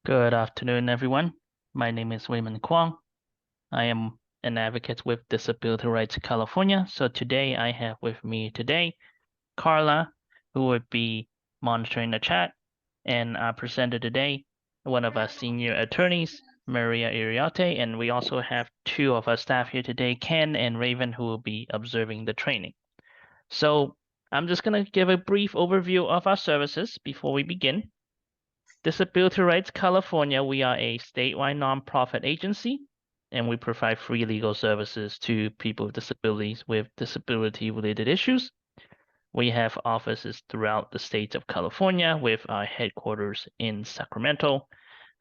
Good afternoon, everyone. My name is Raymond Kwong. I am an advocate with Disability Rights California. So today I have with me Carla, who would be monitoring the chat, and our presenter today, one of our senior attorneys, Maria Iriarte, and we also have two of our staff here today, Ken and Raven, who will be observing the training. So I'm just going to give a brief overview of our services before we begin. Disability Rights California, we are a statewide nonprofit agency, and we provide free legal services to people with disabilities with disability-related issues. We have offices throughout the state of California with our headquarters in Sacramento.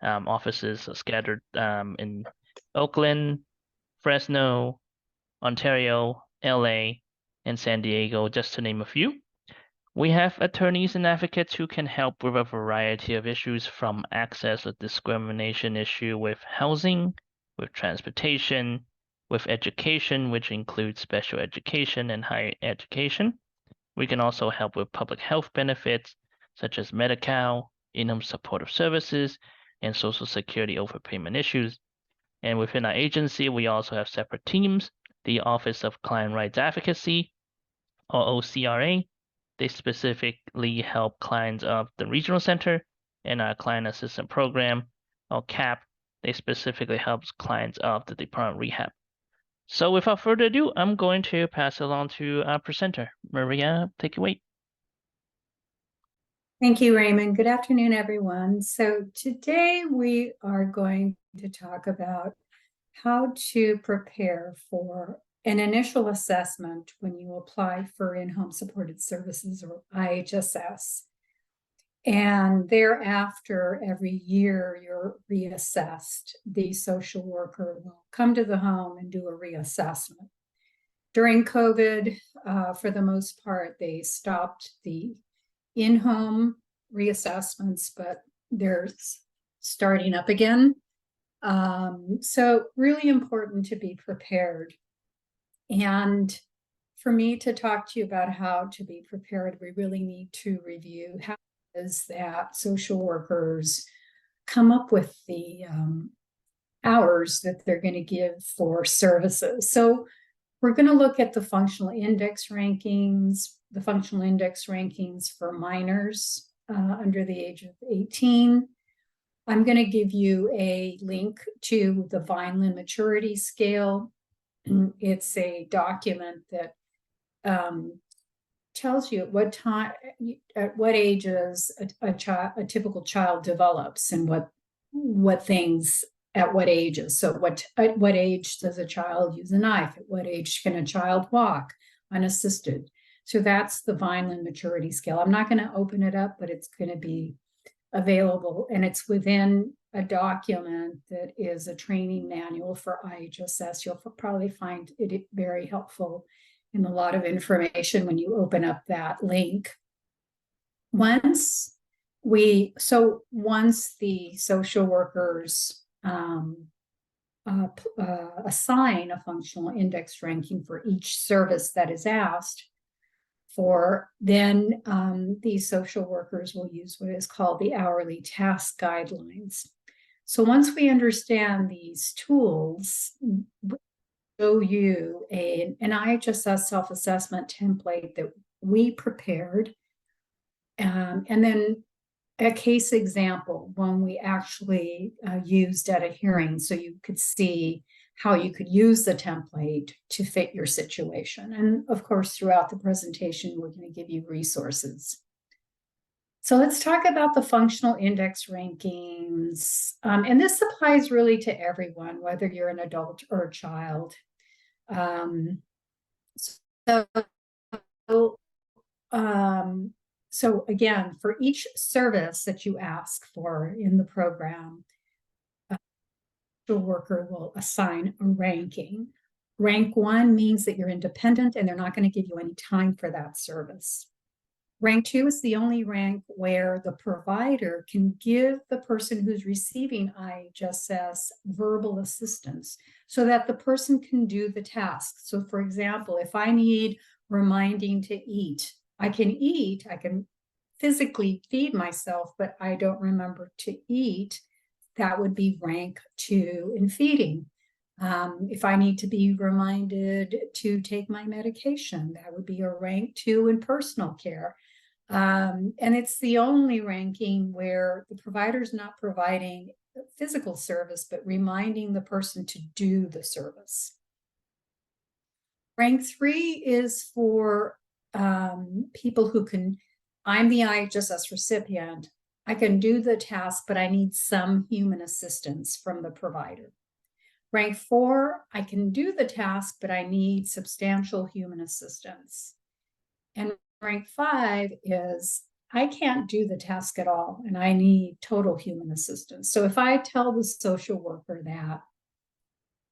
Offices are scattered in Oakland, Fresno, Ontario, LA, and San Diego, just to name a few. We have attorneys and advocates who can help with a variety of issues from access or discrimination issue with housing, with transportation, with education, which includes special education and higher education. We can also help with public health benefits such as Medi-Cal, in-home supportive services, and Social Security overpayment issues. And within our agency, we also have separate teams, the Office of Client Rights Advocacy, or OCRA. They specifically help clients of the regional center, and our client assistance program, or CAP. They specifically help clients of the Department of Rehab. So without further ado, I'm going to pass it along to our presenter. Maria, take it away. Thank you, Raymond. Good afternoon, everyone. So today we are going to talk about how to prepare for an initial assessment when you apply for in-home supported services, or IHSS. And thereafter, every year you're reassessed. The social worker will come to the home and do a reassessment. During COVID, for the most part, they stopped the in-home reassessments, but they're starting up again. So really important to be prepared. And for me to talk to you about how to be prepared, we really need to review how it is that social workers come up with the hours that they're going to give for services. So we're going to look at the functional index rankings, for minors under the age of 18. I'm going to give you a link to the Vineland Maturity Scale. It's a document that tells you at what ages a typical child develops, and what things at what ages. So at what age does a child use a knife? At what age can a child walk unassisted? So that's the Vineland Maturity Scale. I'm not going to open it up, but it's going to be available, and it's within a document that is a training manual for IHSS. You'll probably find it very helpful and a lot of information when you open up that link. Once the social workers assign a functional index ranking for each service that is asked for, then these social workers will use what is called the hourly task guidelines. So once we understand these tools, we'll show you an IHSS self-assessment template that we prepared, and then a case example, one we actually used at a hearing, so you could see how you could use the template to fit your situation. And of course, throughout the presentation, we're going to give you resources. So let's talk about the functional index rankings. And this applies really to everyone, whether you're an adult or a child. So again, for each service that you ask for in the program, the worker will assign a ranking. Rank 1 means that you're independent and they're not going to give you any time for that service. Rank 2 is the only rank where the provider can give the person who's receiving IHSS verbal assistance so that the person can do the task. So for example, if I need reminding to eat, I can physically feed myself, but I don't remember to eat. that would be rank 2 in feeding. If I need to be reminded to take my medication, that would be a rank 2 in personal care. And it's the only ranking where the provider is not providing physical service, but reminding the person to do the service. Rank 3 is for people who can, I'm the IHSS recipient, I can do the task, but I need some human assistance from the provider. Rank 4, I can do the task, but I need substantial human assistance. And rank 5 is I can't do the task at all, and I need total human assistance. So if I tell the social worker that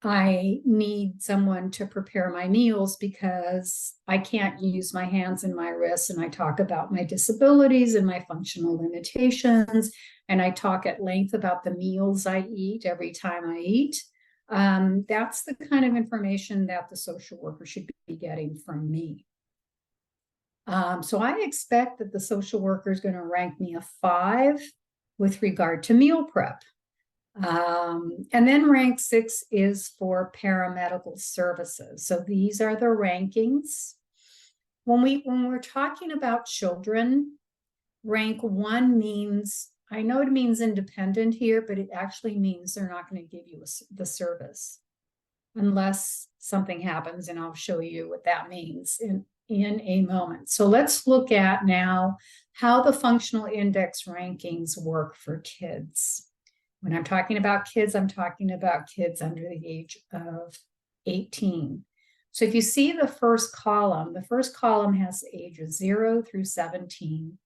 I need someone to prepare my meals because I can't use my hands and my wrists, and I talk about my disabilities and my functional limitations, and I talk at length about the meals I eat every time I eat, that's the kind of information that the social worker should be getting from me. So I expect that the social worker is going to rank me a 5 with regard to meal prep. And then rank 6 is for paramedical services. So these are the rankings. When we're talking about children, rank 1 means, I know it means independent here, but it actually means they're not going to give you the service unless something happens, and I'll show you what that means in a moment. So let's look at now how the functional index rankings work for kids. When I'm talking about kids, I'm talking about kids under the age of 18. So if you see the first column has ages 0 through 17.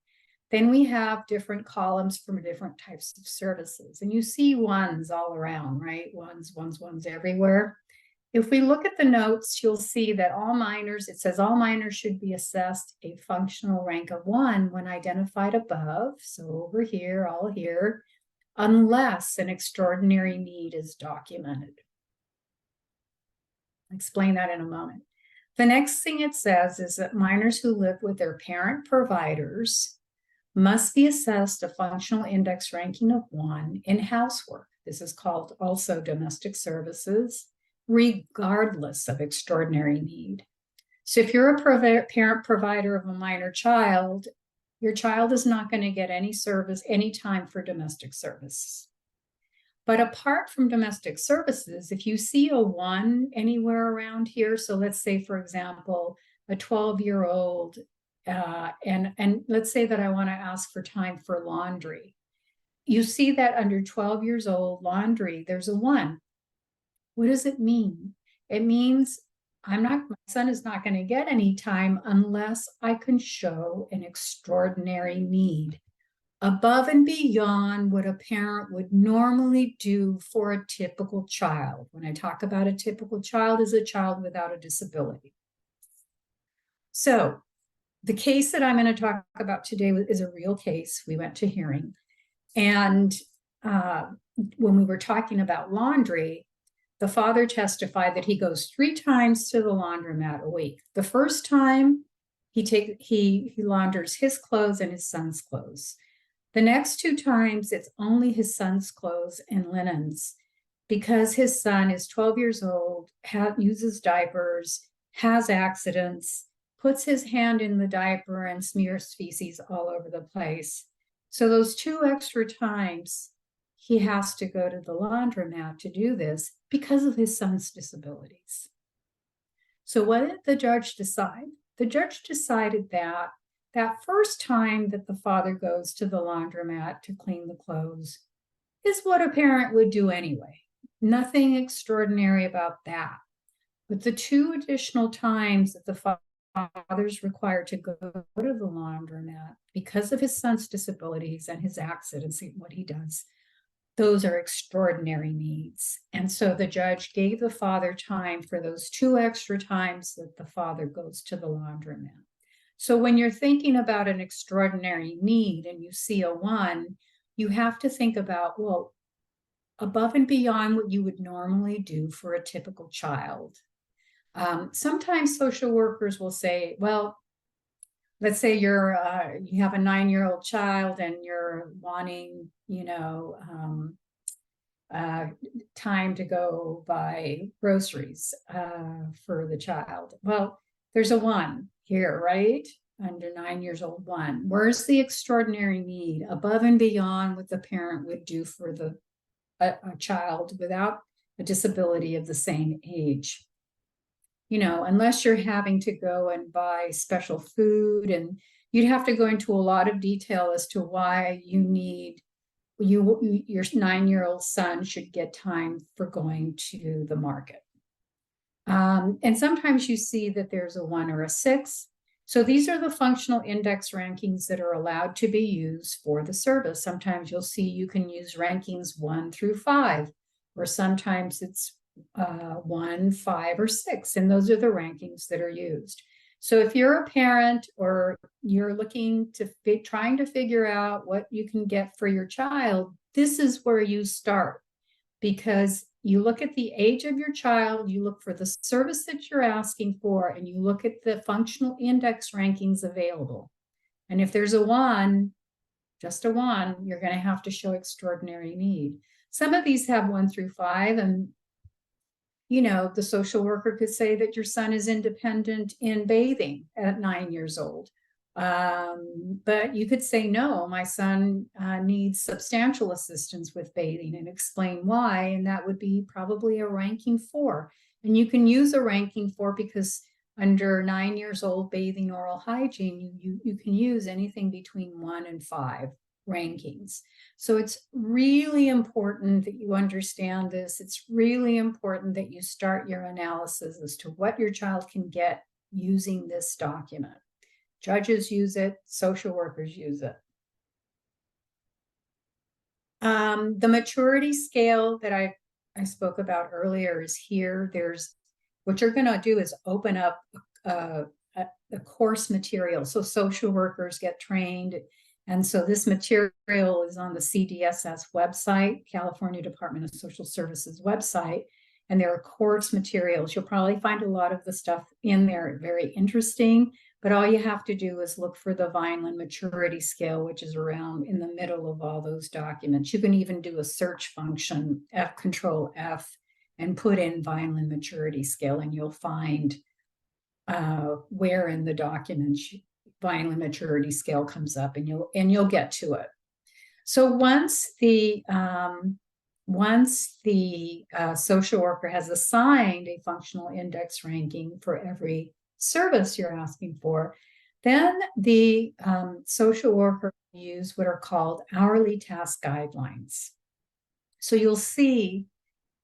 Then we have different columns from different types of services. And you see ones all around, right? Ones everywhere. If we look at the notes, you'll see that all minors, it says all minors should be assessed a functional rank of 1 when identified above. So over here, all here, unless an extraordinary need is documented. I'll explain that in a moment. The next thing it says is that minors who live with their parent providers must be assessed a functional index ranking of 1 in housework. This is called also domestic services, regardless of extraordinary need. So if you're a parent provider of a minor child, your child is not going to get any service, any time for domestic service. But apart from domestic services, if you see a 1 anywhere around here, so let's say, for example, a 12-year-old, and let's say that I want to ask for time for laundry. You see that under 12 years old laundry, there's a 1. What does it mean? It means my son is not going to get any time unless I can show an extraordinary need above and beyond what a parent would normally do for a typical child. When I talk about a typical child, is a child without a disability. So the case that I'm going to talk about today is a real case. We went to hearing. And when we were talking about laundry, the father testified that he goes 3 times to the laundromat a week. The first time he launders his clothes and his son's clothes. The next 2 times, it's only his son's clothes and linens because his son is 12 years old, uses diapers, has accidents, puts his hand in the diaper and smears feces all over the place. So those 2 extra times, he has to go to the laundromat to do this because of his son's disabilities. So what did the judge decide? The judge decided that first time that the father goes to the laundromat to clean the clothes is what a parent would do anyway. Nothing extraordinary about that. But the 2 additional times that the father's required to go to the laundromat because of his son's disabilities and his accidents, what he does, those are extraordinary needs. And so the judge gave the father time for those 2 extra times that the father goes to the laundromat. So when you're thinking about an extraordinary need and you see a 1, you have to think about, well, above and beyond what you would normally do for a typical child. Sometimes social workers will say, well, let's say you have a 9-year-old child and you're wanting, time to go buy groceries for the child. Well, there's a 1 here, right? Under 9 years old, 1. Where's the extraordinary need above and beyond what the parent would do for a child without a disability of the same age? You know, unless you're having to go and buy special food, and you'd have to go into a lot of detail as to why you need your 9-year-old son should get time for going to the market. And sometimes you see that there's a 1 or a 6. So these are the functional index rankings that are allowed to be used for the service. Sometimes you'll see you can use rankings 1 through 5, or sometimes it's 1, 5, or 6. And those are the rankings that are used. So if you're a parent or you're looking to trying to figure out what you can get for your child, this is where you start, because you look at the age of your child, you look for the service that you're asking for, and you look at the functional index rankings available. And if there's a 1, just a 1, you're going to have to show extraordinary need. Some of these have 1 through 5, and you know, the social worker could say that your son is independent in bathing at 9 years old. But you could say, no, my son needs substantial assistance with bathing, and explain why. And that would be probably a ranking 4. And you can use a ranking 4 because under 9 years old bathing oral hygiene, you can use anything between 1 and 5 rankings. So it's really important that you understand this. It's really important that you start your analysis as to what your child can get using this document. Judges use it, social workers use it. The maturity scale that I spoke about earlier is here. There's what you're going to do is open up the course material. So social workers get trained. And so this material is on the CDSS website, California Department of Social Services website. And there are course materials. You'll probably find a lot of the stuff in there very interesting. But all you have to do is look for the Vineland maturity scale, which is around in the middle of all those documents. You can even do a search function, Control F, and put in Vineland maturity scale, and you'll find where in the document Vineland maturity scale comes up, and you'll get to it. So once the social worker has assigned a functional index ranking for every service you're asking for, then the social worker will use what are called hourly task guidelines. So you'll see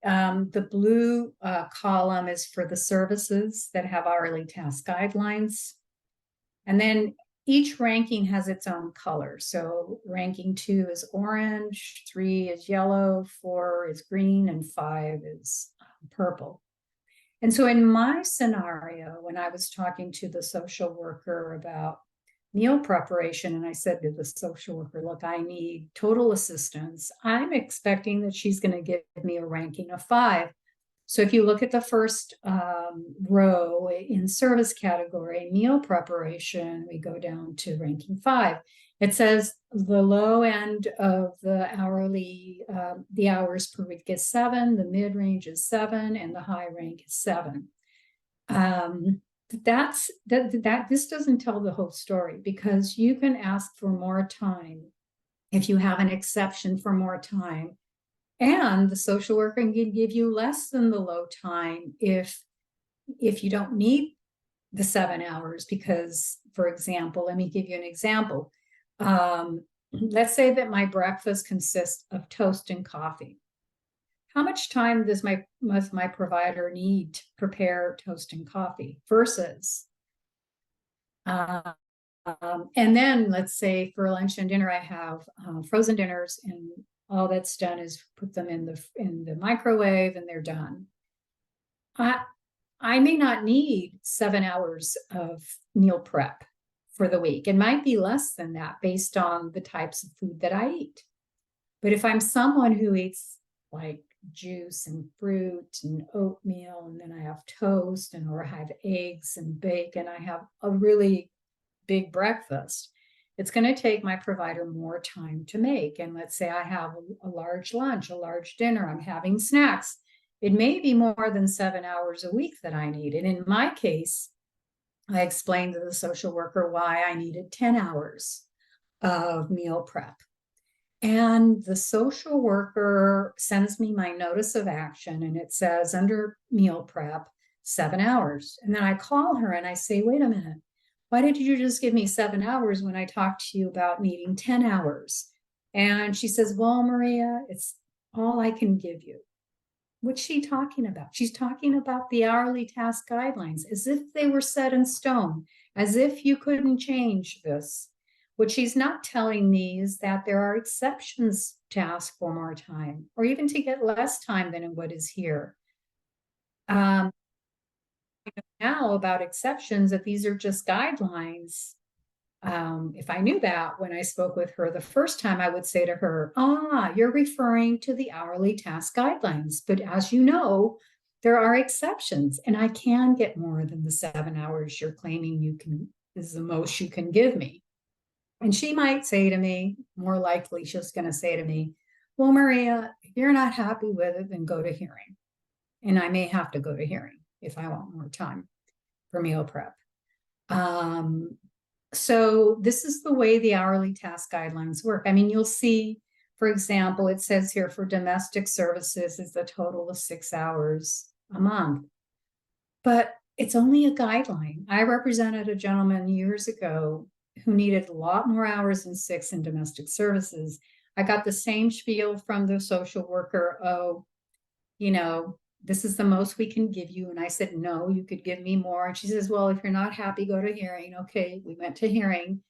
the blue column is for the services that have hourly task guidelines. And then each ranking has its own color. So ranking 2 is orange, 3 is yellow, 4 is green, and 5 is purple. And so in my scenario, when I was talking to the social worker about meal preparation, and I said to the social worker, look, I need total assistance, I'm expecting that she's going to give me a ranking of 5. So if you look at the first row in service category, meal preparation, we go down to ranking 5. It says the low end of the hourly, the hours per week is 7, the mid range is 7, and the high rank is 7. This doesn't tell the whole story, because you can ask for more time if you have an exception for more time. And the social worker can give you less than the low time if you don't need the 7 hours. Because, for example, let me give you an example. Let's say that my breakfast consists of toast and coffee. How much time does my provider need to prepare toast and coffee versus and then let's say for lunch and dinner I have frozen dinners, and all that's done is put them in the microwave and they're done. I may not need 7 hours of meal prep for the week. It might be less than that based on the types of food that I eat. But if I'm someone who eats like juice and fruit and oatmeal, and then I have toast, or I have eggs and bacon, I have a really big breakfast, it's going to take my provider more time to make. And let's say I have a large lunch, a large dinner, I'm having snacks. It may be more than 7 hours a week that I need. And in my case, I explained to the social worker why I needed 10 hours of meal prep. And the social worker sends me my notice of action, and it says under meal prep, 7 hours. And then I call her and I say, wait a minute, why did you just give me 7 hours when I talked to you about needing 10 hours? And she says, well, Maria, it's all I can give you. What's she talking about? She's talking about the hourly task guidelines as if they were set in stone, as if you couldn't change this. What she's not telling me is that there are exceptions to ask for more time or even to get less time than what is here. Now about exceptions, that these are just guidelines. If I knew that when I spoke with her the first time, I would say to her, you're referring to the hourly task guidelines. But as you know, there are exceptions, and I can get more than the 7 hours you're claiming you can, is the most you can give me. And she might say to me, more likely, she's going to say to me, well, Maria, if you're not happy with it, then go to hearing. And I may have to go to hearing if I want more time for meal prep. So this is the way the hourly task guidelines work. I mean, you'll see, for example, it says here for domestic services is a total of 6 hours a month. But it's only a guideline. I represented a gentleman years ago who needed a lot more hours than 6 in domestic services. I got the same spiel from the social worker. This is the most we can give you. And I said, no, you could give me more. And she says, well, if you're not happy, go to hearing. Okay, we went to hearing.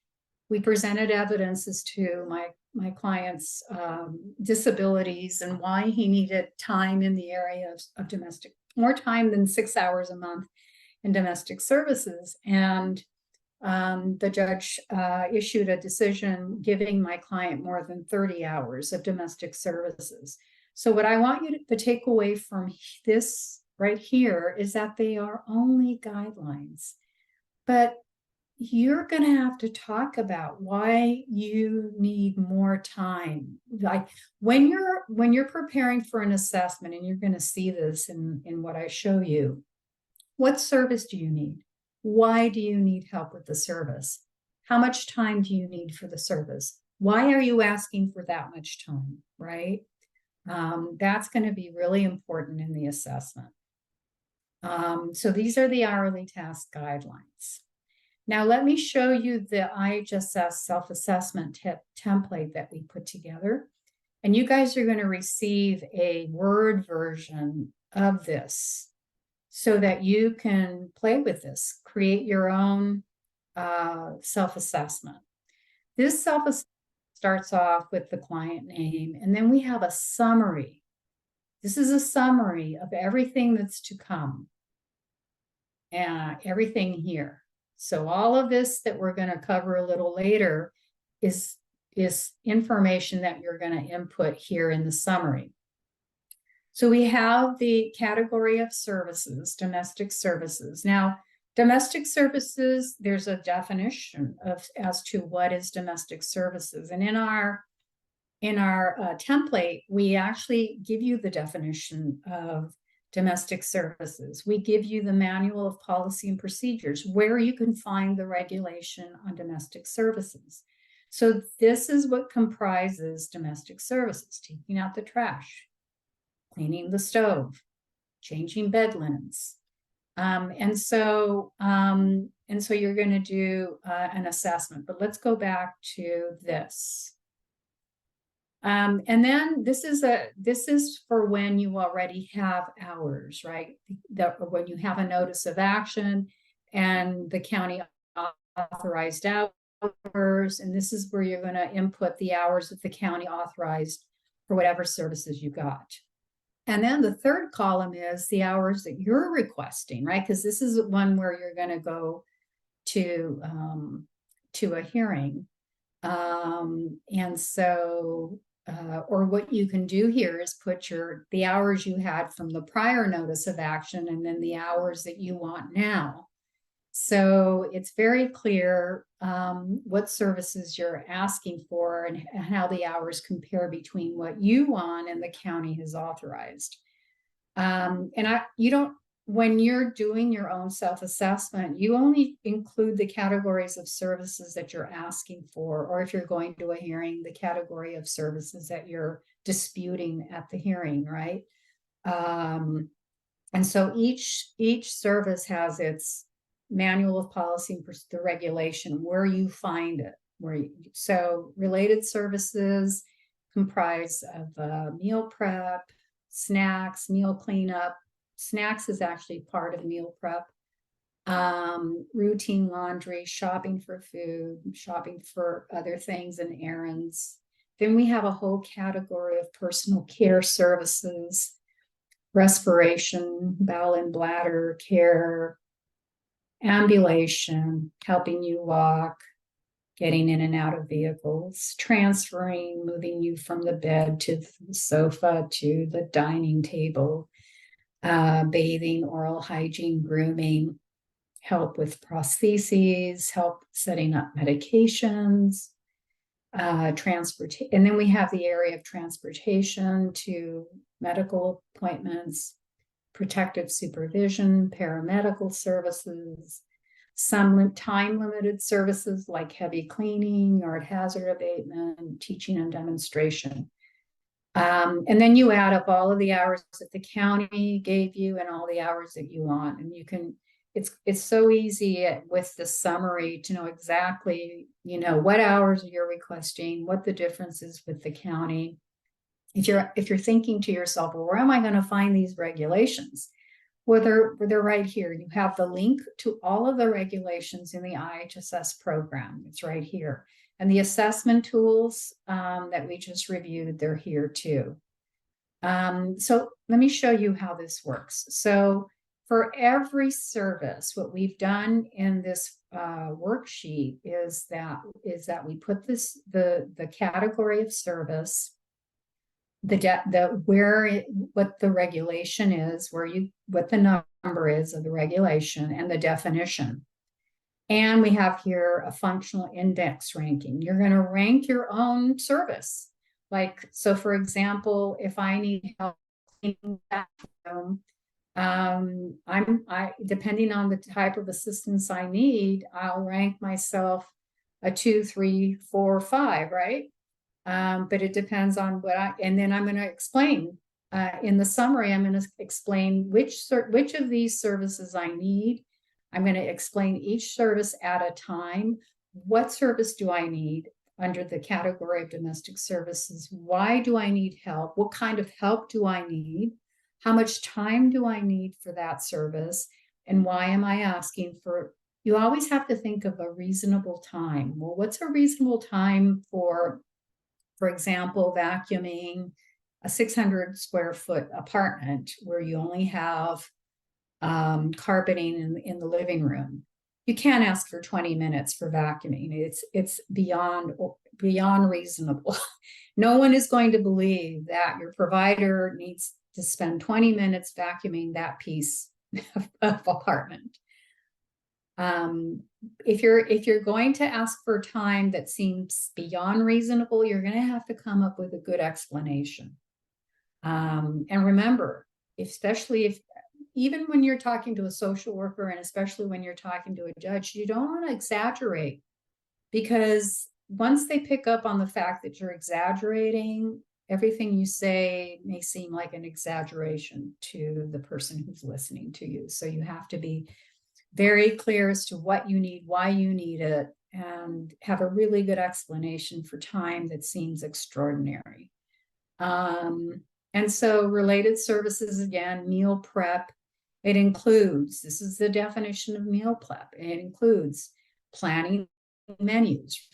We presented evidence as to my client's disabilities and why he needed time in the area of domestic, more time than 6 hours a month in domestic services. And the judge issued a decision giving my client more than 30 hours of domestic services. So what I want you to take away from this right here is that they are only guidelines, but you're going to have to talk about why you need more time. Like when you're preparing for an assessment, and you're going to see this in what I show you, what service do you need? Why do you need help with the service? How much time do you need for the service? Why are you asking for that much time, right? That's going to be really important in the assessment. So these are the hourly task guidelines. Now let me show you the IHSS self-assessment template that we put together. And you guys are going to receive a Word version of this so that you can play with this, create your own self-assessment. This self-assessment starts off with the client name, and then we have a summary. This is a summary of everything that's to come, and everything here. So all of this that we're going to cover a little later is information that you're going to input here in the summary. So we have the category of services, domestic services. Now, domestic services, there's a definition as to what is domestic services. And in our template, we actually give you the definition of domestic services. We give you the manual of policy and procedures where you can find the regulation on domestic services. So this is what comprises domestic services: taking out the trash, cleaning the stove, changing bed linens. And so you're going to do an assessment. But let's go back to this. And then this is for when you already have hours, right? When you have a notice of action and the county authorized hours, and this is where you're going to input the hours that the county authorized for whatever services you got. And then the third column is the hours that you're requesting, right? Because this is one where you're going to go to a hearing. And so, or what you can do here is put the hours you had from the prior notice of action and then the hours that you want now. So it's very clear what services you're asking for and how the hours compare between what you want and the county has authorized. You don't, when you're doing your own self-assessment, you only include the categories of services that you're asking for, or if you're going to a hearing, the category of services that you're disputing at the hearing, right? And so each service has its manual of policy and the regulation where you find it. So related services comprise of meal prep, snacks, meal cleanup. Snacks is actually part of meal prep. Routine laundry, shopping for food, shopping for other things and errands. Then we have a whole category of personal care services, respiration, bowel and bladder care, ambulation, helping you walk, getting in and out of vehicles, transferring, moving you from the bed to the sofa to the dining table, bathing, oral hygiene, grooming, help with prostheses, help setting up medications, transportation. And then we have the area of transportation to medical appointments, protective supervision, paramedical services, some time-limited services like heavy cleaning, yard hazard abatement, teaching and demonstration. And then you add up all of the hours that the county gave you and all the hours that you want. And you can, it's so easy with the summary to know exactly, what hours you're requesting, what the difference is with the county. If you're thinking to yourself, well, where am I going to find these regulations? Well, they're right here. You have the link to all of the regulations in the IHSS program. It's right here. And the assessment tools that we just reviewed, they're here too. So let me show you how this works. So for every service, what we've done in this worksheet is that we put the category of service, what the regulation is, what the number is of the regulation and the definition. And we have here a functional index ranking. You're going to rank your own service. Like, so for example, if I need help cleaning the bathroom, depending on the type of assistance I need, I'll rank myself a 2, 3, 4, 5, right? But it depends on and then I'm going to explain in the summary, I'm going to explain which of these services I need. I'm going to explain each service at a time. What service do I need under the category of domestic services? Why do I need help? What kind of help do I need? How much time do I need for that service? And why am I asking for? You always have to think of a reasonable time. Well, what's a reasonable time for example, vacuuming a 600 square foot apartment where you only have carpeting in the living room? You can't ask for 20 minutes for vacuuming. It's beyond reasonable. No one is going to believe that your provider needs to spend 20 minutes vacuuming that piece of apartment. If you're going to ask for time that seems beyond reasonable, you're going to have to come up with a good explanation. And remember, even when you're talking to a social worker, and especially when you're talking to a judge, you don't want to exaggerate, because once they pick up on the fact that you're exaggerating, everything you say may seem like an exaggeration to the person who's listening to you. So you have to be very clear as to what you need, why you need it, and have a really good explanation for time that seems extraordinary. And so related services, again, meal prep, it includes, this is the definition of meal prep, it includes planning menus,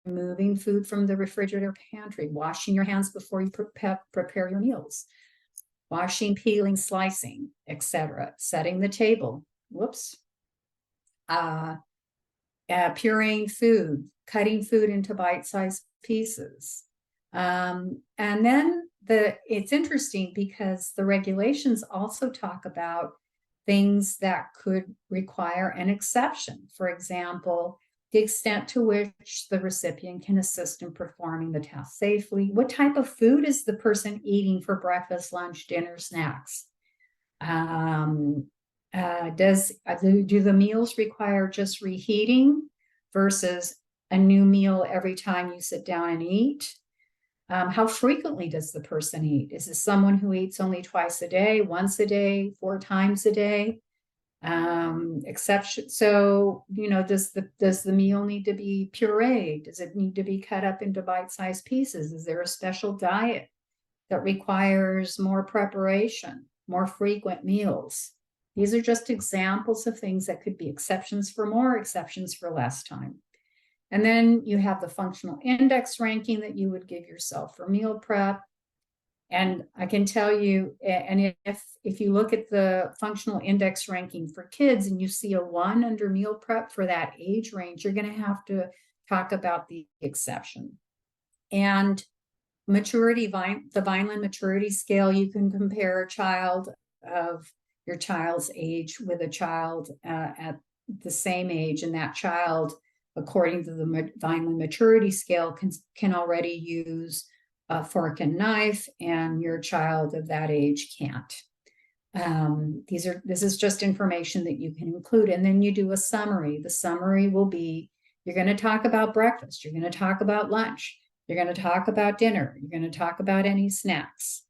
removing food from the refrigerator pantry, washing your hands before you prepare your meals, washing, peeling, slicing, etc., setting the table, pureeing food, cutting food into bite-sized pieces. And then it's interesting because the regulations also talk about things that could require an exception. For example, the extent to which the recipient can assist in performing the task safely. What type of food is the person eating for breakfast, lunch, dinner, snacks? Do the meals require just reheating versus a new meal every time you sit down and eat? How frequently does the person eat? Is this someone who eats only twice a day, once a day, 4 times a day? Exception. So, does the meal need to be pureed? Does it need to be cut up into bite-sized pieces? Is there a special diet that requires more preparation, more frequent meals? These are just examples of things that could be exceptions for more, exceptions for less time. And then you have the functional index ranking that you would give yourself for meal prep. And I can tell you, and if you look at the functional index ranking for kids and you see a 1 under meal prep for that age range, you're going to have to talk about the exception. And maturity, the Vineland maturity scale, you can compare a child of your child's age with a child at the same age, and that child, according to the Vineland maturity scale, can already use a fork and knife, and your child of that age can't. This is just information that you can include, and then you do a summary. The summary will be, you're going to talk about breakfast, you're going to talk about lunch, you're going to talk about dinner, you're going to talk about any snacks.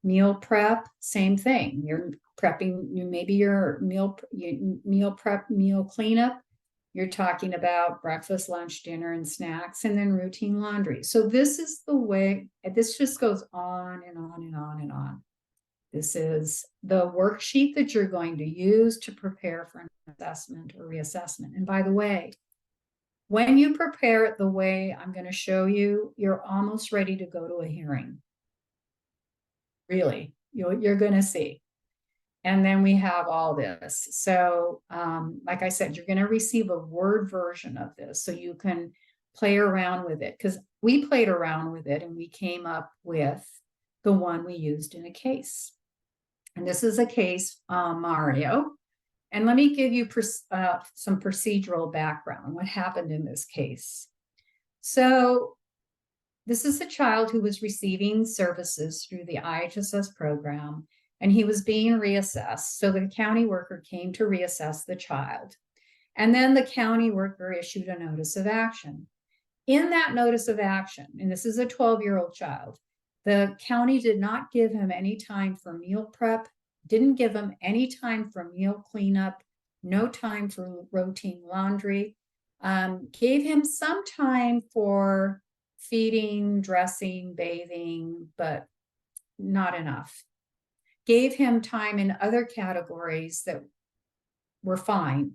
Meal prep, same thing. You're prepping, maybe your meal prep, meal cleanup. You're talking about breakfast, lunch, dinner, and snacks, and then routine laundry. So this is the way, this just goes on and on and on and on. This is the worksheet that you're going to use to prepare for an assessment or reassessment. And by the way, when you prepare it the way I'm going to show you, you're almost ready to go to a hearing. Really, you're going to see. And then we have all this. So like I said, you're going to receive a Word version of this so you can play around with it, because we played around with it and we came up with the one we used in a case. And this is a case, Mario. And let me give you some procedural background, what happened in this case. So this is a child who was receiving services through the IHSS program, and he was being reassessed. So the county worker came to reassess the child. And then the county worker issued a notice of action. In that notice of action, and this is a 12-year-old child, the county did not give him any time for meal prep, didn't give him any time for meal cleanup, no time for routine laundry, gave him some time for feeding, dressing, bathing, but not enough. Gave him time in other categories that were fine,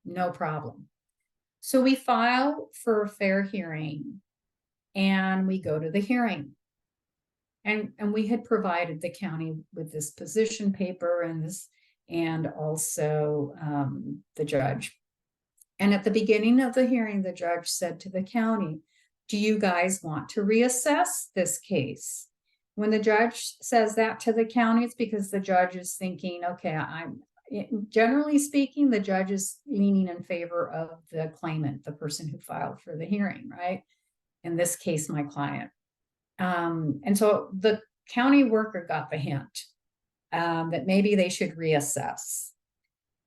no problem. So we file for a fair hearing and we go to the hearing. And we had provided the county with this position paper and also the judge. And at the beginning of the hearing, the judge said to the county, do you guys want to reassess this case? When the judge says that to the county, it's because the judge is thinking, okay, generally speaking, the judge is leaning in favor of the claimant, the person who filed for the hearing, right? In this case, my client. And so the county worker got the hint that maybe they should reassess.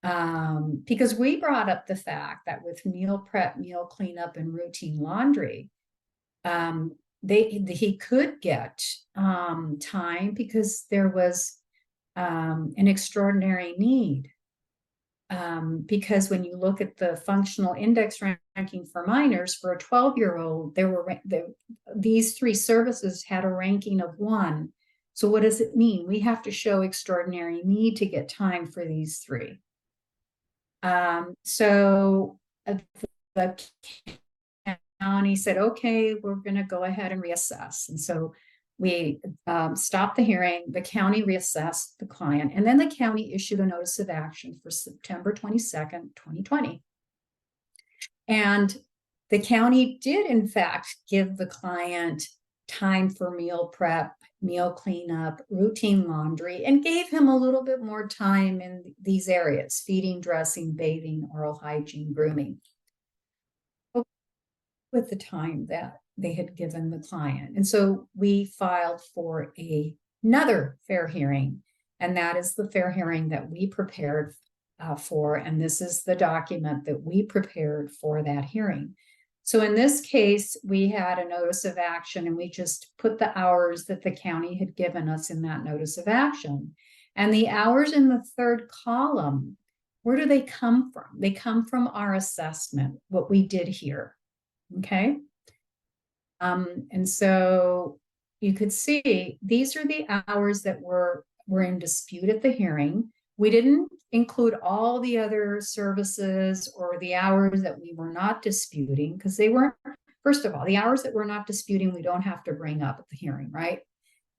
Because we brought up the fact that with meal prep, meal cleanup, and routine laundry, he could get time because there was an extraordinary need. Because when you look at the functional index ranking for minors, for a 12-year-old, these 3 services had a ranking of 1. So what does it mean? We have to show extraordinary need to get time for these 3. So the county said, okay, we're going to go ahead and reassess. And so we stopped the hearing, the county reassessed the client, and then the county issued a notice of action for September 22nd, 2020. And the county did, in fact, give the client time for meal prep, meal cleanup, routine laundry, and gave him a little bit more time in these areas: feeding, dressing, bathing, oral hygiene, grooming, with the time that they had given the client. And so we filed for another fair hearing, and that is the fair hearing that we prepared for. And this is the document that we prepared for that hearing. So in this case, we had a notice of action, and we just put the hours that the county had given us in that notice of action. And the hours in the third column, where do they come from? They come from our assessment, what we did here. Okay. And so you could see these are the hours that were in dispute at the hearing. We didn't include all the other services or the hours that we were not disputing, because they weren't, first of all, the hours that we're not disputing, we don't have to bring up at the hearing, right?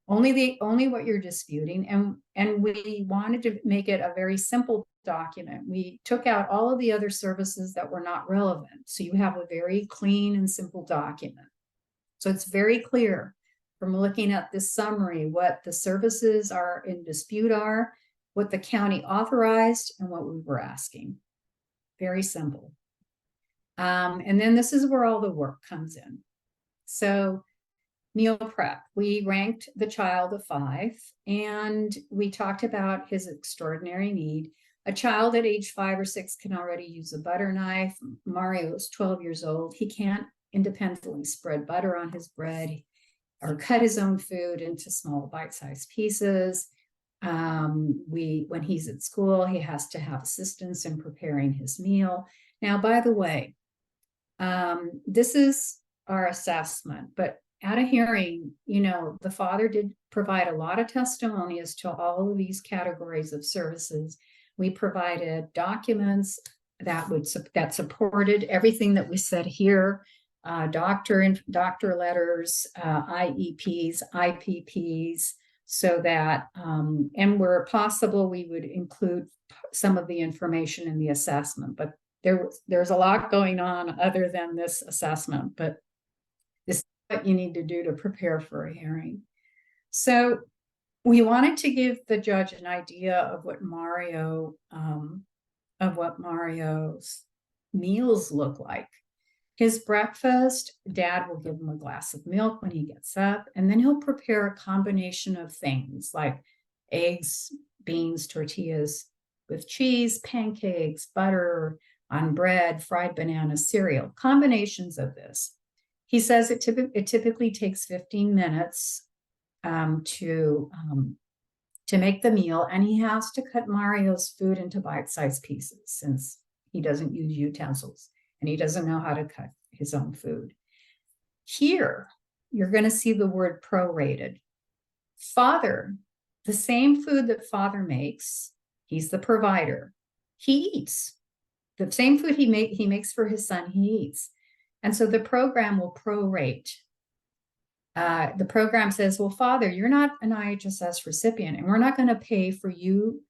Only what you're disputing. And we wanted to make it a very simple document. We took out all of the other services that were not relevant. So you have a very clean and simple document. So it's very clear from looking at this summary what the services are in dispute are, what the county authorized, and what we were asking. Very simple. And then this is where all the work comes in. So meal prep, we ranked the child a 5, and we talked about his extraordinary need. A child at age 5 or 6 can already use a butter knife. Mario is 12 years old. He can't independently spread butter on his bread or cut his own food into small bite-sized pieces. When he's at school, he has to have assistance in preparing his meal. Now, by the way, this is our assessment, but at a hearing, the father did provide a lot of testimony as to all of these categories of services. We provided documents that supported everything that we said here, doctor letters, IEPs, IPPs, so that, and where possible, we would include some of the information in the assessment. But there's a lot going on other than this assessment, but this is what you need to do to prepare for a hearing. So we wanted to give the judge an idea of what Mario's meals look like. His breakfast, Dad will give him a glass of milk when he gets up, and then he'll prepare a combination of things like eggs, beans, tortillas with cheese, pancakes, butter on bread, fried banana, cereal, combinations of this. He says it typically takes 15 minutes to make the meal, and he has to cut Mario's food into bite-sized pieces since he doesn't use utensils and he doesn't know how to cut his own food. Here, you're going to see the word prorated. Father, the same food that father makes, he's the provider, he eats. The same food he makes for his son, he eats. And so the program will prorate. The program says, well, Father, you're not an IHSS recipient, and we're not going to pay for you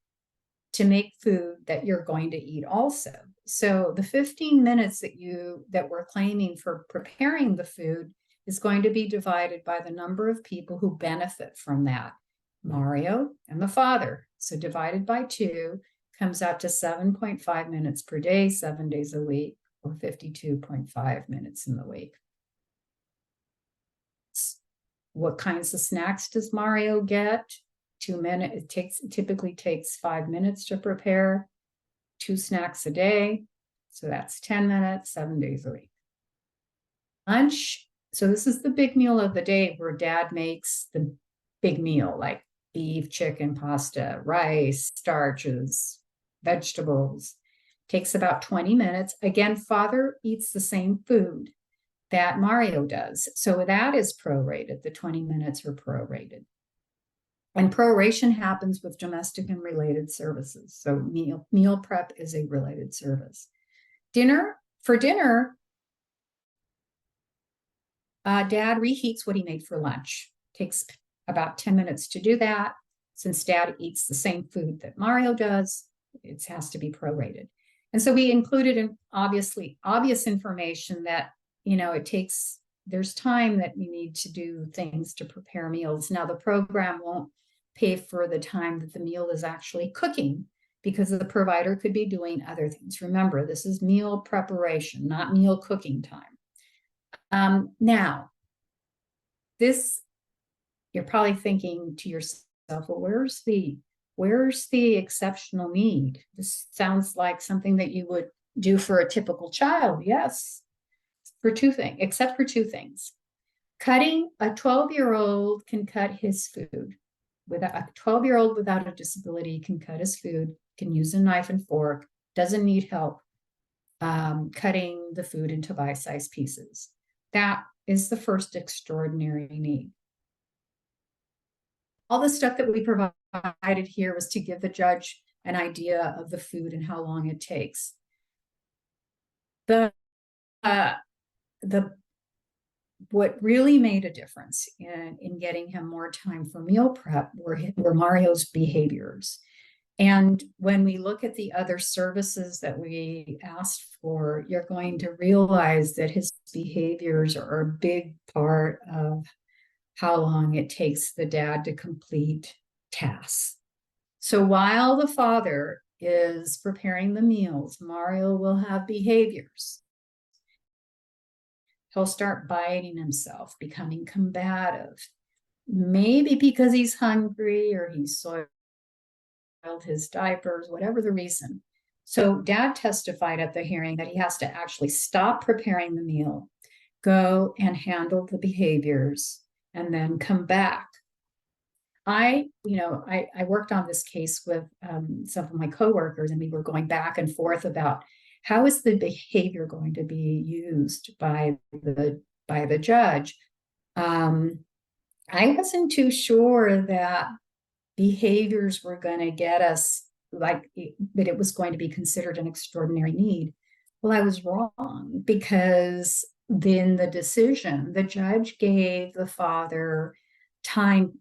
to make food that you're going to eat also. So the 15 minutes that we're claiming for preparing the food is going to be divided by the number of people who benefit from that, Mario and the father. So divided by 2 comes out to 7.5 minutes per day, 7 days a week, or 52.5 minutes in the week. What kinds of snacks does Mario get? 2 minutes. It typically takes 5 minutes to prepare 2 snacks a day. So that's 10 minutes, 7 days a week. Lunch. So this is the big meal of the day where Dad makes the big meal, like beef, chicken, pasta, rice, starches, vegetables. Takes about 20 minutes. Again, father eats the same food that Mario does. So that is prorated. The 20 minutes are prorated. And proration happens with domestic and related services. So meal prep is a related service. For dinner, Dad reheats what he made for lunch. Takes about 10 minutes to do that. Since Dad eats the same food that Mario does, it has to be prorated. And so we included in obvious information that, it takes there's time that you need to do things to prepare meals. Now, the program won't pay for the time that the meal is actually cooking, because the provider could be doing other things. Remember, this is meal preparation, not meal cooking time. Now, this, you're probably thinking to yourself, well, where's the exceptional need? This sounds like something that you would do for a typical child. Yes, except for two things. Cutting, a 12-year-old can cut his food. Without a 12-year-old without a disability can cut his food, can use a knife and fork, doesn't need help cutting the food into bite-sized pieces. That is the first extraordinary need. All the stuff that we provided here was to give the judge an idea of the food and how long it takes. What really made a difference in getting him more time for meal prep were Mario's behaviors. And when we look at the other services that we asked for, you're going to realize that his behaviors are a big part of how long it takes the dad to complete tasks. So while the father is preparing the meals, Mario will have behaviors. He'll start biting himself, becoming combative, maybe because he's hungry or he's soiled his diapers, whatever the reason. So dad testified at the hearing that he has to actually stop preparing the meal, go and handle the behaviors, and then come back. I worked on this case with some of my coworkers, and we were going back and forth about how is the behavior going to be used by the judge. I wasn't too sure that behaviors were going to get us, like, that it was going to be considered an extraordinary need. Well, I was wrong, because then the decision, the judge gave the father time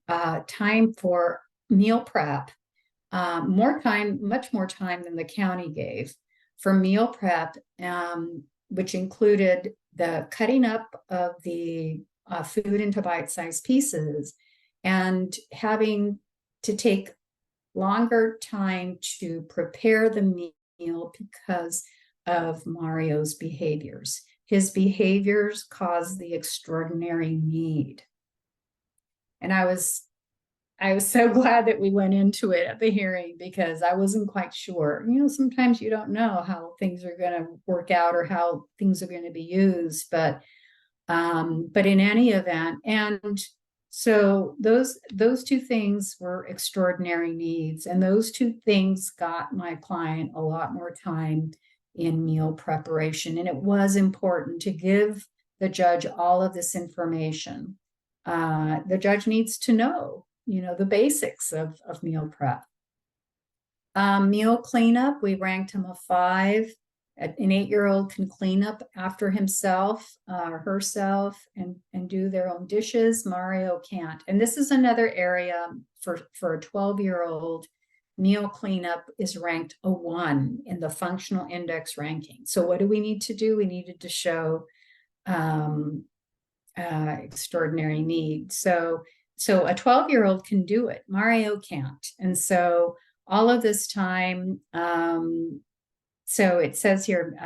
for meal prep, much more time than the county gave for meal prep, which included the cutting up of the food into bite-sized pieces and having to take longer time to prepare the meal because of Mario's behaviors. His behaviors caused the extraordinary need. And I was so glad that we went into it at the hearing, because I wasn't quite sure. Sometimes you don't know how things are going to work out or how things are going to be used, but in any event, and so those two things were extraordinary needs, and those two things got my client a lot more time in meal preparation. And it was important to give the judge all of this information. The judge needs to know, the basics of meal prep. Meal cleanup, we ranked him a 5. An 8-year-old can clean up after himself or herself and do their own dishes. Mario can't. And this is another area for a 12-year-old. Meal cleanup is ranked a 1 in the functional index ranking. So what do we need to do? We needed to show extraordinary need. So a 12-year-old can do it. Mario can't. And so all of this time, so it says here,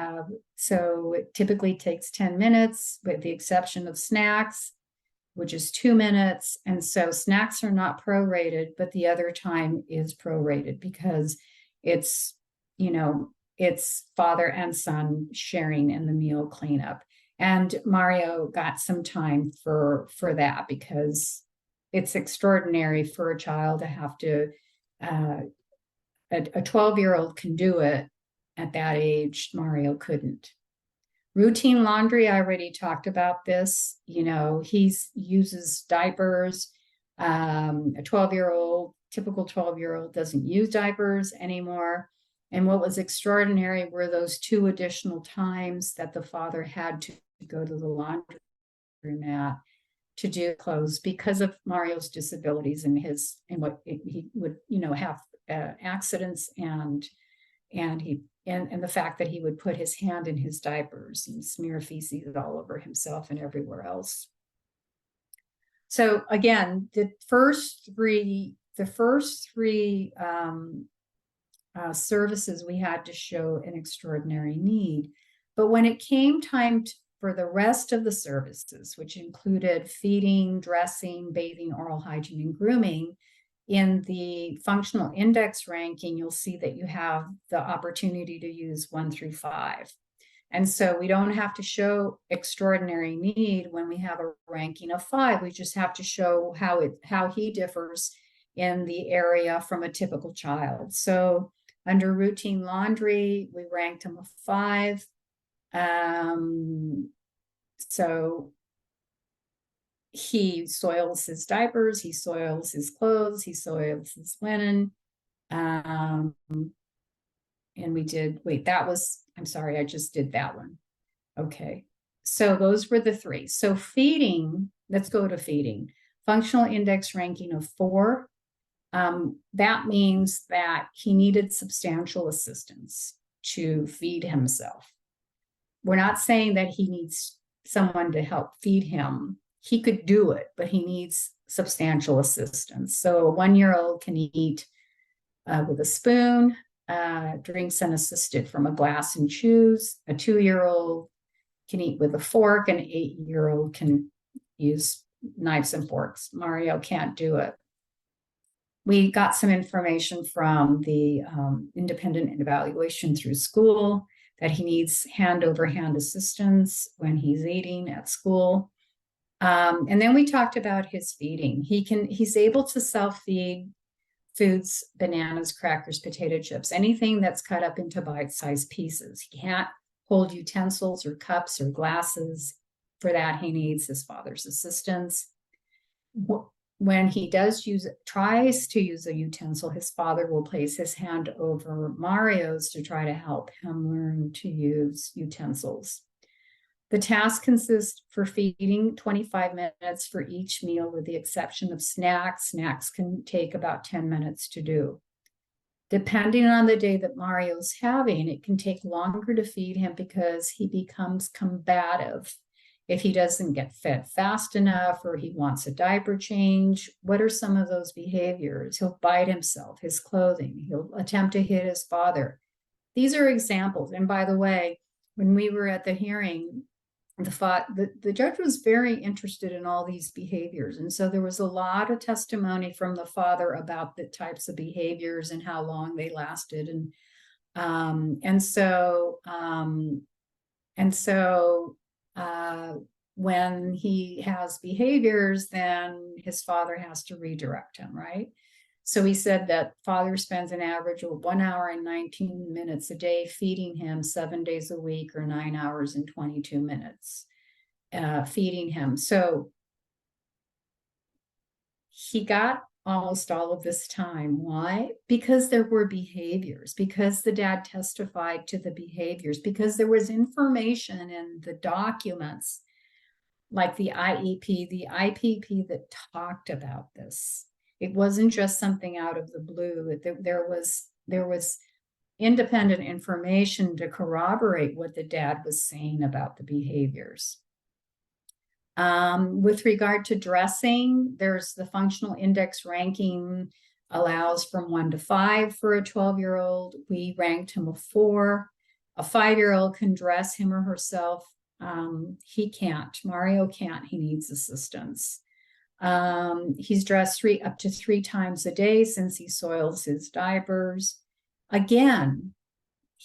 so it typically takes 10 minutes with the exception of snacks, which is 2 minutes. And so snacks are not prorated, but the other time is prorated because it's father and son sharing in the meal cleanup. And Mario got some time for that, because it's extraordinary for a child to have to, a 12-year-old can do it. At that age, Mario couldn't. Routine laundry, I already talked about this. He uses diapers. A 12-year-old, typical 12-year-old doesn't use diapers anymore. And what was extraordinary were those 2 additional times that the father had to go to the laundromat to do clothes because of Mario's disabilities and what he would, have accidents and And the fact that he would put his hand in his diapers and smear feces all over himself and everywhere else. So again, the first three services, we had to show an extraordinary need. But when it came time for the rest of the services, which included feeding, dressing, bathing, oral hygiene, and grooming, in the functional index ranking, you'll see that you have the opportunity to use 1 through 5. And so we don't have to show extraordinary need when we have a ranking of 5. We just have to show how he differs in the area from a typical child. So under routine laundry, we ranked him a 5. So he soils his diapers, he soils his clothes, he soils his linen. And we did, I'm sorry, I just did that one. Okay, so those were the 3. So feeding, let's go to feeding. Functional index ranking of 4. That means that he needed substantial assistance to feed himself. We're not saying that he needs someone to help feed him. He could do it, but he needs substantial assistance. So a 1-year-old can eat with a spoon, drinks unassisted from a glass and chews. A 2-year-old can eat with a fork. An 8-year-old can use knives and forks. Mario can't do it. We got some information from the independent evaluation through school that he needs hand-over-hand assistance when he's eating at school. And then we talked about his feeding. He's able to self-feed foods, bananas, crackers, potato chips, anything that's cut up into bite-sized pieces. He can't hold utensils or cups or glasses. For that, he needs his father's assistance. When he tries to use a utensil, his father will place his hand over Mario's to try to help him learn to use utensils. The task consists for feeding 25 minutes for each meal, with the exception of snacks. Snacks can take about 10 minutes to do. Depending on the day that Mario's having, it can take longer to feed him because he becomes combative. If he doesn't get fed fast enough or he wants a diaper change, what are some of those behaviors? He'll bite himself, his clothing. He'll attempt to hit his father. These are examples. And by the way, when we were at the hearing, the judge was very interested in all these behaviors. And so there was a lot of testimony from the father about the types of behaviors and how long they lasted. And so when he has behaviors, then his father has to redirect him, right? So he said that father spends an average of 1 hour and 19 minutes a day feeding him 7 days a week, or 9 hours and 22 minutes feeding him. So he got almost all of this time. Why? Because there were behaviors, because the dad testified to the behaviors, because there was information in the documents, like the IEP, the IPP, that talked about this. It wasn't just something out of the blue. There was independent information to corroborate what the dad was saying about the behaviors. With regard to dressing, there's the functional index ranking allows from 1 to 5 for a 12-year-old. We ranked him a 4. A 5-year-old can dress him or herself. He can't. Mario can't. He needs assistance. He's dressed up to 3 times a day since he soils his diapers. Again,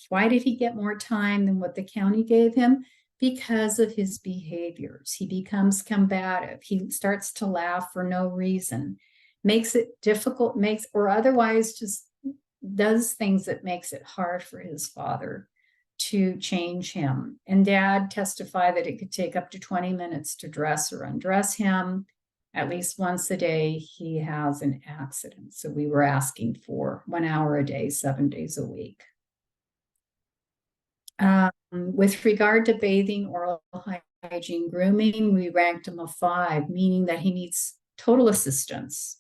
why did he get more time than what the county gave him? Because of his behaviors. He becomes combative. He starts to laugh for no reason, makes it difficult, or otherwise just does things that makes it hard for his father to change him. And dad testified that it could take up to 20 minutes to dress or undress him. At least once a day, he has an accident. So we were asking for 1 hour a day, 7 days a week. With regard to bathing, oral hygiene, grooming, we ranked him a 5, meaning that he needs total assistance.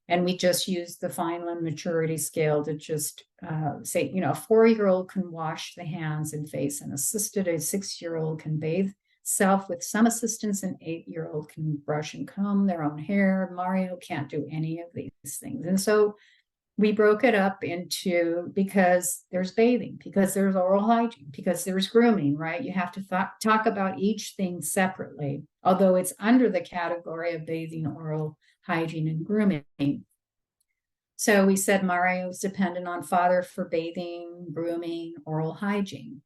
And we just used the Feynman maturity scale to just say, a 4-year-old can wash the hands and face unassisted, a 6-year-old can bathe self with some assistance, an 8-year-old can brush and comb their own hair. Mario can't do any of these things. And so we broke it up into, because there's bathing, because there's oral hygiene, because there's grooming, right? You have to talk about each thing separately, although it's under the category of bathing, oral hygiene, and grooming. So we said Mario is dependent on father for bathing, grooming, oral hygiene.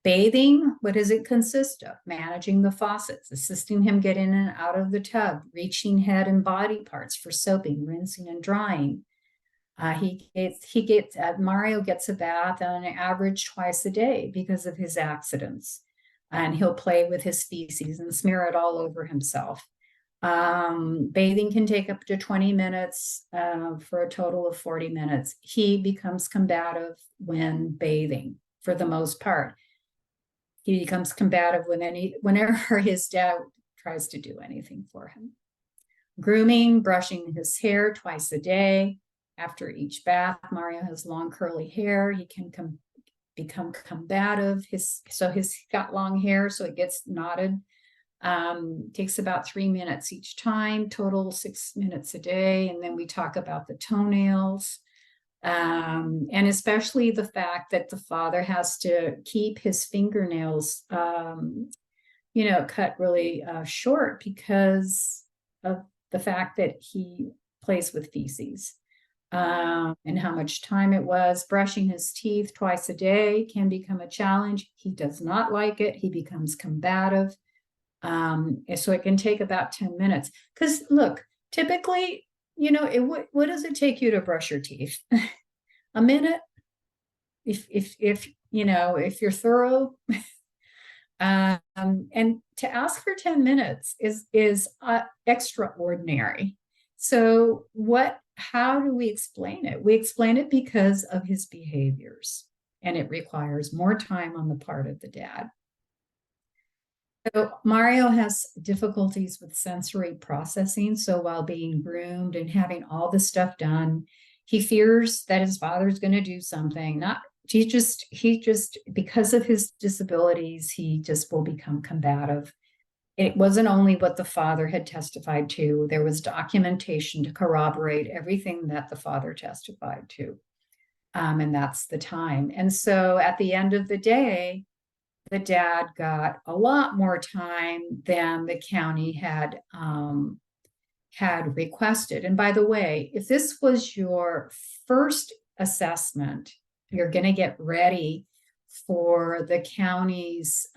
Bathing, what does it consist of? Managing the faucets, assisting him get in and out of the tub, reaching head and body parts for soaping, rinsing, and drying. Mario gets a bath on an average twice a day because of his accidents. And he'll play with his feces and smear it all over himself. Bathing can take up to 20 minutes for a total of 40 minutes. He becomes combative when bathing, for the most part. He becomes combative whenever his dad tries to do anything for him. Grooming, brushing his hair twice a day. After each bath, Mario has long curly hair. He can become combative. He's got long hair, so it gets knotted. Takes about 3 minutes each time, total 6 minutes a day. And then we talk about the toenails. And especially the fact that the father has to keep his fingernails, cut really short because of the fact that he plays with feces. And how much time it was. Brushing his teeth twice a day can become a challenge. He does not like it. He becomes combative. So it can take about 10 minutes. Because look, typically, what does it take you to brush your teeth? A minute? If you're thorough. And to ask for 10 minutes is extraordinary. So how do we explain it? We explain it because of his behaviors, and it requires more time on the part of the dad. So Mario has difficulties with sensory processing. So while being groomed and having all the stuff done, he fears that his father's going to do something. He just, because of his disabilities, he just will become combative. It wasn't only what the father had testified to. There was documentation to corroborate everything that the father testified to. And that's the time. And so at the end of the day, the dad got a lot more time than the county had requested. And by the way, if this was your first assessment, you're going to get ready for the county's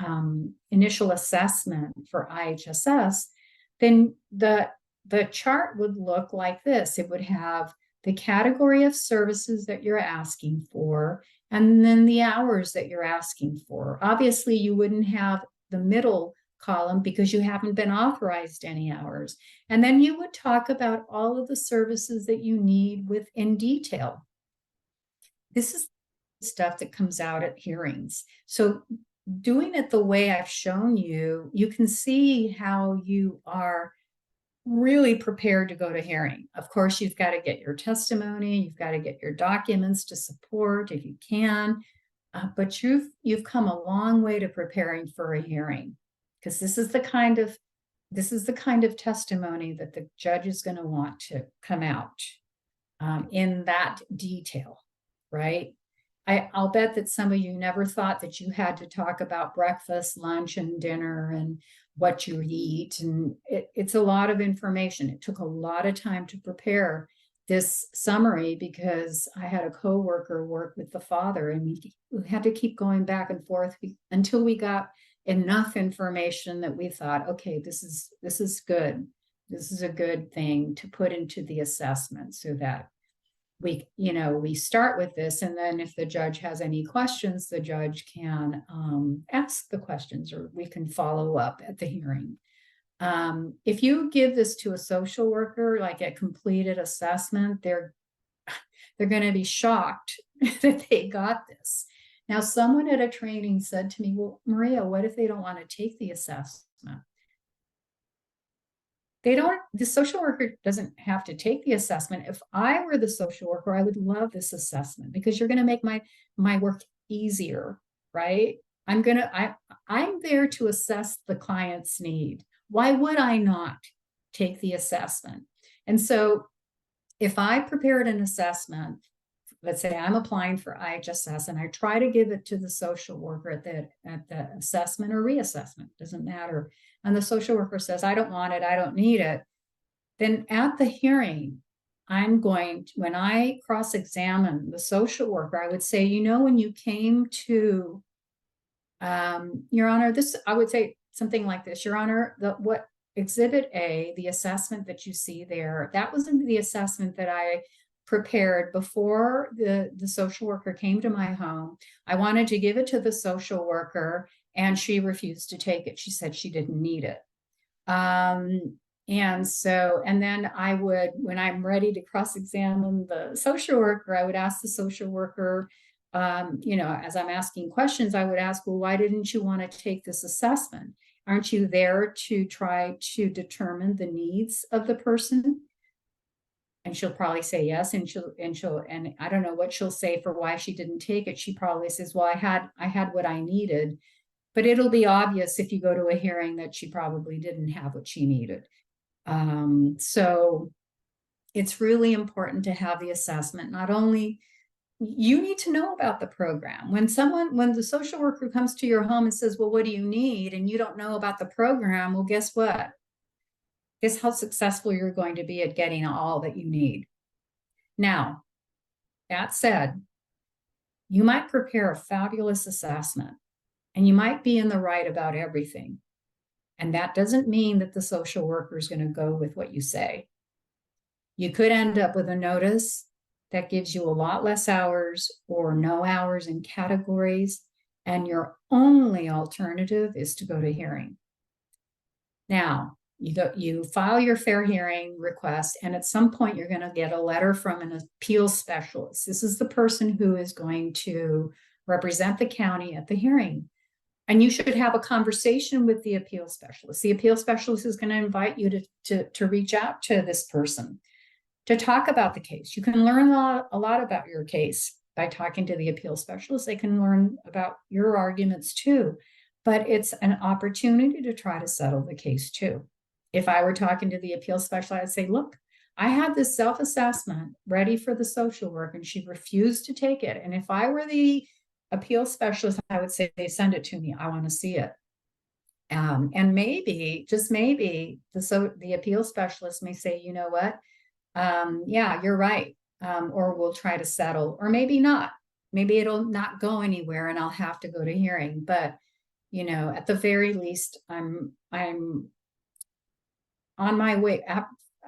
initial assessment for IHSS, then the chart would look like this. It would have the category of services that you're asking for, and then the hours that you're asking for. Obviously, you wouldn't have the middle column because you haven't been authorized any hours. And then you would talk about all of the services that you need in detail. This is stuff that comes out at hearings. So doing it the way I've shown you, you can see how you are really prepared to go to hearing. Of course, you've got to get your testimony, you've got to get your documents to support if you can, but you've come a long way to preparing for a hearing, because this is the kind of testimony that the judge is going to want to come out in that detail, right? I'll bet that some of you never thought that you had to talk about breakfast, lunch, and dinner and what you eat. And it's a lot of information. It took a lot of time to prepare this summary because I had a coworker work with the father, and we had to keep going back and forth until we got enough information that we thought, okay, this is good. This is a good thing to put into the assessment so that we start with this, and then if the judge has any questions, the judge can ask the questions, or we can follow up at the hearing. If you give this to a social worker, like a completed assessment, they're going to be shocked that they got this. Now, someone at a training said to me, well, Maria, what if they don't want to take the assessment? the social worker doesn't have to take the assessment. If I were the social worker, I would love this assessment because you're going to make my work easier, right? I'm there to assess the client's need. Why would I not take the assessment? And so if I prepared an assessment, let's say I'm applying for IHSS and I try to give it to the social worker at the assessment or reassessment, doesn't matter. And the social worker says, I don't want it, I don't need it. Then at the hearing, when I cross-examine the social worker, I would say, when you came to, Your Honor, I would say something like this, Your Honor, what Exhibit A, the assessment that you see there, that was the assessment that I prepared before the social worker came to my home. I wanted to give it to the social worker and she refused to take it. She said she didn't need it. And then I would, when I'm ready to cross-examine the social worker, I would ask the social worker, as I'm asking questions, I would ask, well, why didn't you want to take this assessment? Aren't you there to try to determine the needs of the person? And she'll probably say yes. And I don't know what she'll say for why she didn't take it. She probably says, well, I had what I needed, but it'll be obvious if you go to a hearing that she probably didn't have what she needed. So it's really important to have the assessment. Not only you need to know about the program. When the social worker comes to your home and says, well, what do you need? And you don't know about the program, well, guess what? Guess how successful you're going to be at getting all that you need. Now, that said, you might prepare a fabulous assessment and you might be in the right about everything. And that doesn't mean that the social worker is going to go with what you say. You could end up with a notice that gives you a lot less hours or no hours in categories, and your only alternative is to go to hearing. Now, you file your fair hearing request, and at some point you're going to get a letter from an appeals specialist. This is the person who is going to represent the county at the hearing. And you should have a conversation with the appeal specialist. The appeal specialist is going to invite you to reach out to this person to talk about the case. You can learn a lot about your case by talking to the appeal specialist. They can learn about your arguments too, but it's an opportunity to try to settle the case too. If I were talking to the appeal specialist, I'd say, look, I had this self-assessment ready for the social work and she refused to take it. And if I were the appeal specialist, I would say, send it to me. I want to see it. And maybe, just maybe, the appeal specialist may say, you know what? Yeah, you're right. Or we'll try to settle, or maybe not. Maybe it'll not go anywhere and I'll have to go to hearing. But, at the very least, I'm on my way,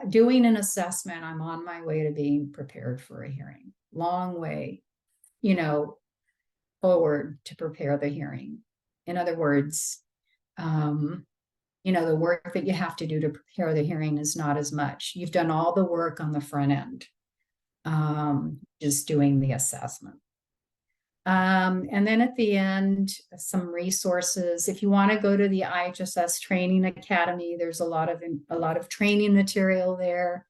doing an assessment. I'm on my way to being prepared for a hearing. Long way, forward to prepare the hearing. In other words, the work that you have to do to prepare the hearing is not as much. You've done all the work on the front end, just doing the assessment. And then at the end, some resources. If you want to go to the IHSS Training Academy, there's a lot of training material there.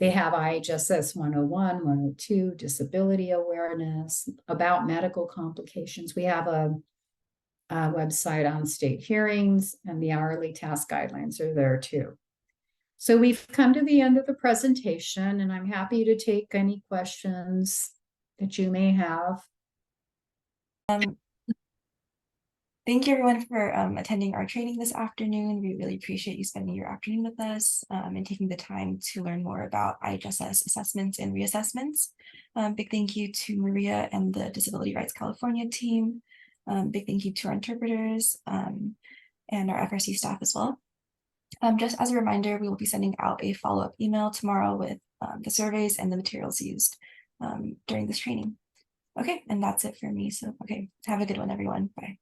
They have IHSS 101, 102, disability awareness, about medical complications. We have a website on state hearings, and the hourly task guidelines are there too. So we've come to the end of the presentation, and I'm happy to take any questions that you may have. Thank you everyone for attending our training this afternoon. We really appreciate you spending your afternoon with us and taking the time to learn more about IHSS assessments and reassessments. Big thank you to Maria and the Disability Rights California team. Big thank you to our interpreters and our FRC staff as well. Just as a reminder, we will be sending out a follow-up email tomorrow with the surveys and the materials used during this training. Okay, and that's it for me. So, okay, have a good one, everyone. Bye.